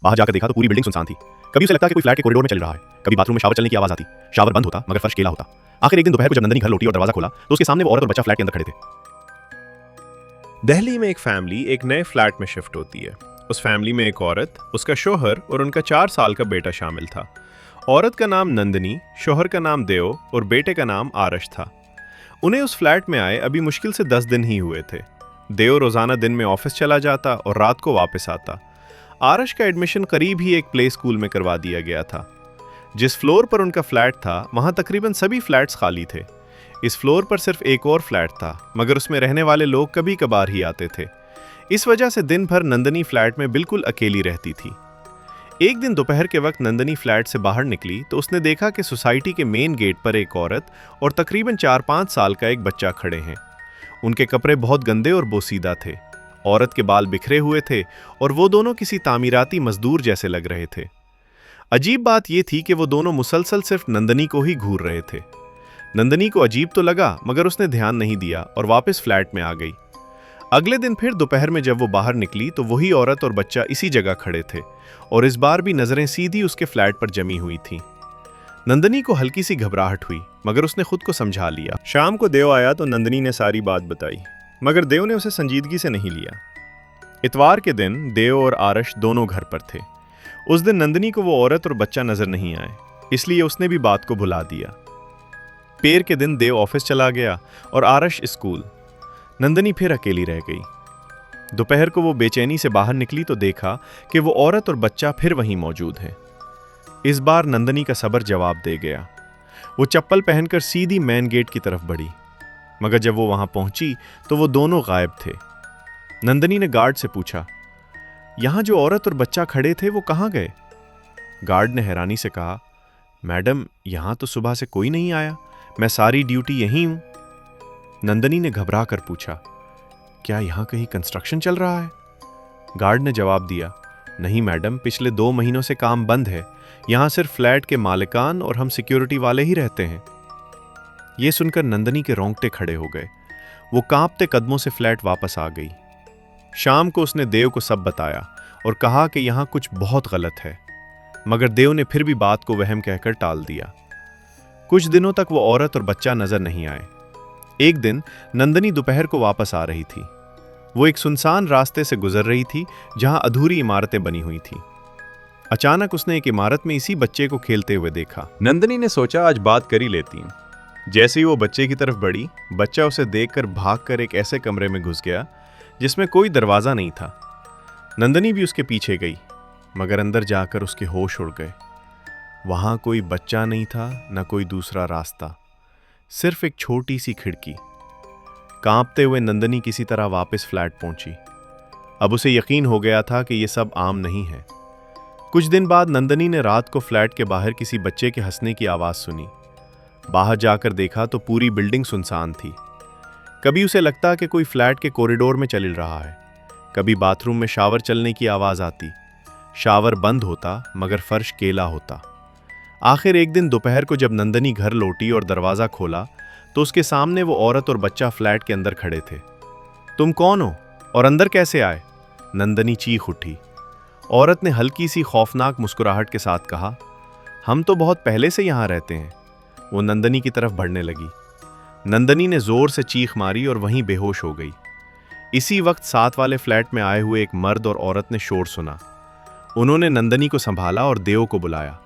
बाहर जाकर देखा तो पूरी बिल्डिंग सुनसान थी। कभी उसे लगता कि कोई फ्लैट के कॉरिडोर में चल रहा है, कभी बाथरूम में शावर चलने की आवाज आती। शावर बंद होता मगर फर्श केला होता। आखिर एक दिन दोपहर को जब नंदनी घर लौटी और दरवाजा खोला तो उसके सामने वो औरत और बच्चा फ्लैट के अंदर खड़े थे। दिल्ली में एक फैमिली एक नए फ्लैट में शिफ्ट होती है। उस फैमिली में एक औरत, उसका शोहर और उनका 4 साल का बेटा शामिल था। औरत का नाम नंदनी, शोहर का नाम देव और बेटे का नाम आरश था। उन्हें उस फ्लैट में आए अभी मुश्किल से 10 दिन ही हुए थे। देव रोजाना दिन में ऑफिस चला जाता और रात को वापस आता। आरश का एडमिशन करीब ही एक प्ले स्कूल में करवा दिया गया था। जिस फ्लोर पर उनका फ्लैट था वहां तकरीबन सभी फ्लैट्स खाली थे। इस फ्लोर पर सिर्फ एक और फ्लैट था मगर उसमें रहने वाले लोग कभी कभार ही आते थे। इस वजह से दिन भर नंदनी फ्लैट में बिल्कुल अकेली रहती थी। एक दिन दोपहर के वक्त नंदनी फ्लैट से बाहर निकली तो उसने देखा कि सोसाइटी के मेन गेट पर एक औरत और तकरीबन 4-5 साल का एक बच्चा खड़े हैं। उनके कपड़े बहुत गंदे और बोसीदा थे। औरत के बाल बिखरे हुए थे और वो दोनों किसी तामीराती मजदूर जैसे लग रहे थे। अजीब बात यह थी कि वो दोनों मुसलसल सिर्फ नंदनी को ही घूर रहे थे। नंदनी को अजीब तो लगा मगर उसने ध्यान नहीं दिया और वापस फ्लैट में आ गई। अगले दिन फिर दोपहर में जब वो बाहर निकली तो वही औरत और बच्चा इसी जगह खड़े थे और इस बार भी नजरें सीधी उसके फ्लैट पर जमी हुई थीं। नंदनी को हल्की सी घबराहट हुई मगर उसने खुद को समझा लिया। शाम को देव आया तो नंदनी ने सारी बात बताई मगर देव ने उसे संजीदगी से नहीं लिया। इतवार के दिन देव और आरश दोनों घर पर थे। उस दिन नंदनी को वो औरत और बच्चा नजर नहीं आए, इसलिए उसने भी बात को भुला दिया। पेर के दिन देव ऑफिस चला गया और आरश स्कूल। नंदनी फिर अकेली रह गई। दोपहर को वो बेचैनी से बाहर निकली तो देखा कि वो औरत और बच्चा फिर वहीं मौजूद है। इस बार नंदनी का सब्र जवाब दे गया। वो चप्पल पहनकर सीधी मेन गेट की तरफ बढ़ी मगर जब वो वहां पहुंची तो वो दोनों गायब थे। नंदनी ने गार्ड से पूछा, यहां जो औरत और बच्चा खड़े थे वो कहां गए? गार्ड ने हैरानी से कहा, मैडम यहां तो सुबह से कोई नहीं आया, मैं सारी ड्यूटी यहीं हूं। नंदनी ने घबरा कर पूछा, क्या यहां कहीं कंस्ट्रक्शन चल रहा है? गार्ड ने जवाब दिया, नहीं मैडम, पिछले 2 महीनों से काम बंद है। यहां सिर्फ फ्लैट के मालिकान और हम सिक्योरिटी वाले ही रहते हैं। यह सुनकर नंदनी के रोंगटे खड़े हो गए। वो कांपते कदमों से फ्लैट वापस आ गई। शाम को उसने देव को सब बताया और कहा कि यहां कुछ बहुत गलत है, मगर देव ने फिर भी बात को वहम कहकर टाल दिया। कुछ दिनों तक वो औरत और बच्चा नजर नहीं आए। एक दिन नंदनी दोपहर को वापस आ रही थी। वो एक सुनसान रास्ते से गुजर रही थी जहां अधूरी इमारतें बनी हुई थी। अचानक उसने एक इमारत में इसी बच्चे को खेलते हुए देखा। नंदनी ने सोचा आज बात कर ही लेती हूं। जैसे ही वो बच्चे की तरफ बढ़ी, बच्चा उसे देखकर भागकर एक ऐसे कमरे में घुस गया जिसमें कोई दरवाजा नहीं था। नंदनी भी उसके पीछे गई मगर अंदर जाकर उसके होश उड़ गए। वहां कोई बच्चा नहीं था, न कोई दूसरा रास्ता, सिर्फ एक छोटी सी खिड़की। कांपते हुए नंदनी किसी तरह वापस फ्लैट पहुंची। अब उसे यकीन हो गया था कि यह सब आम नहीं है। कुछ दिन बाद नंदनी ने रात को फ्लैट के बाहर किसी बच्चे के हंसने की आवाज सुनी। बाहर जाकर देखा तो पूरी बिल्डिंग सुनसान थी। कभी उसे लगता कि कोई फ्लैट के कॉरिडोर में चल रहा है, कभी बाथरूम में शावर चलने की आवाज आती। शावर बंद होता मगर फर्श केला होता। आखिर एक दिन दोपहर को जब नंदनी घर लौटी और दरवाजा खोला तो उसके सामने वो औरत और बच्चा फ्लैट के अंदर खड़े थे। तुम कौन हो और अंदर कैसे आए? नंदनी चीख उठी। औरत ने हल्की सी खौफनाक मुस्कुराहट के साथ कहा, हम तो बहुत पहले से यहां रहते हैं। वो नंदनी की तरफ बढ़ने लगी। नंदनी ने जोर से चीख मारी और वहीं बेहोश हो गई। इसी वक्त साथ वाले फ्लैट में आए हुए एक मर्द और औरत ने शोर सुना। उन्होंने नंदनी को संभाला और देव को बुलाया।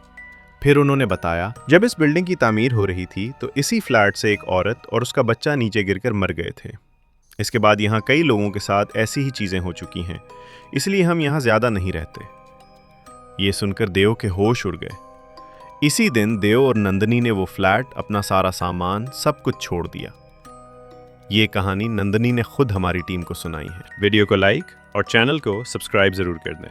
फिर उन्होंने बताया, जब इस बिल्डिंग की तामीर हो रही थी तो इसी फ्लैट से एक औरत और उसका बच्चा नीचे गिरकर मर गए थे। इसके बाद यहाँ कई लोगों के साथ ऐसी ही चीजें हो चुकी हैं, इसलिए हम यहाँ ज्यादा नहीं रहते। ये सुनकर देव के होश उड़ गए। इसी दिन देव और नंदनी ने वो फ्लैट, अपना सारा सामान, सब कुछ छोड़ दिया। ये कहानी नंदनी ने खुद हमारी टीम को सुनाई है। वीडियो को लाइक और चैनल को सब्सक्राइब जरूर कर दें।